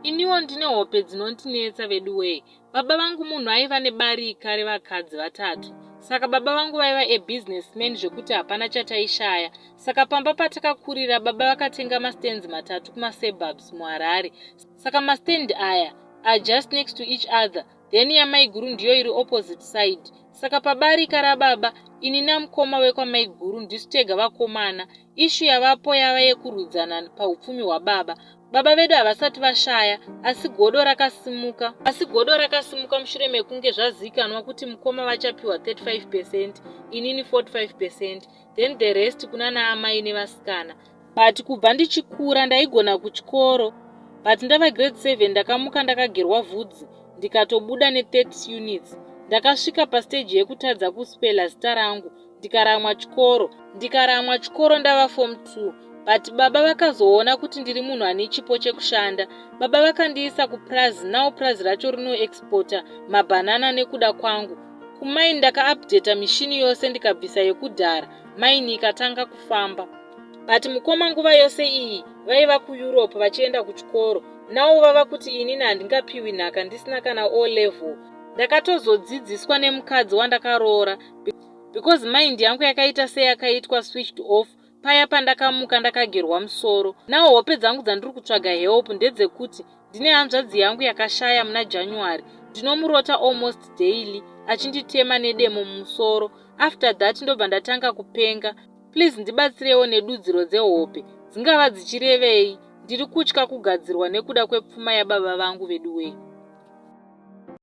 Iniwo ndine hope dzinondinetsa vedu wei. Baba vangu munhu aiva nebarika revakadzi 3. Saka baba vangu vaiva businessman zvekuti hapana chataishaya. Saka pamba patakakurira baba vakatenga mastenzi 3 kumasuburbs muHarare. Saka mastendi aya are just next to each other. Then yamaiguru ndiyo iri opposite side. Saka pabarika rababa ini namukoma wekwamaiguru ndisu tega vakomana. Ishu yavapo yava yekurudzana paupfumi hwababa. Baba vedu havasati vashaya, asi godo rakasimuka mushure mekunge zvazikanwa kuti mukoma vachapiwa 35%, inini 45%, then the rest kuna naamai nevasikana. But kubva ndichikura ndaigona kuchikoro, but ndava grade 7 ndakamuka ndakagerwa vhudzi, ndikatobuda ne30 units. Ndakasvika pastage yekutadza kuspela zita rangu, ndikaramwa chikoro ndava form 2. But baba vakazoona kuti ndiri munhu ane chipo chekushanda. Baba vakandiisa kuprazi, nawo prazi racho rinoexporta mabanana nekuda kwangu. Kumaini ndakaupdata mishini yose ndikabvisa yekudhara, maini ikatanga kufamba. But mukoma nguva yose iyi vaiva kuEurope vachienda kuchikoro. Nawo vava kuti inini handingapiwi nhaka ndisina kana O level. Ndakatozodzidziswa nemukadzi wandakaroora because mind yangu yakaita seyakaitwa switched off. Paya pandakamuka ndakagerwa musoro. Nawo hope dzangu dzandiri kutsvaga help ndedzekuti ndine hanzvadzi yangu yakashaya muna January. Ndinomurota almost daily achinditema nedemo mumusoro. After that ndobva ndatanga kupenga. Please ndibatsirewo nedudziro dzehope. Dzingava dzichirevei? Ndiri kutya kugadzirwa nekuda kwepfuma yababa vangu vedu wei.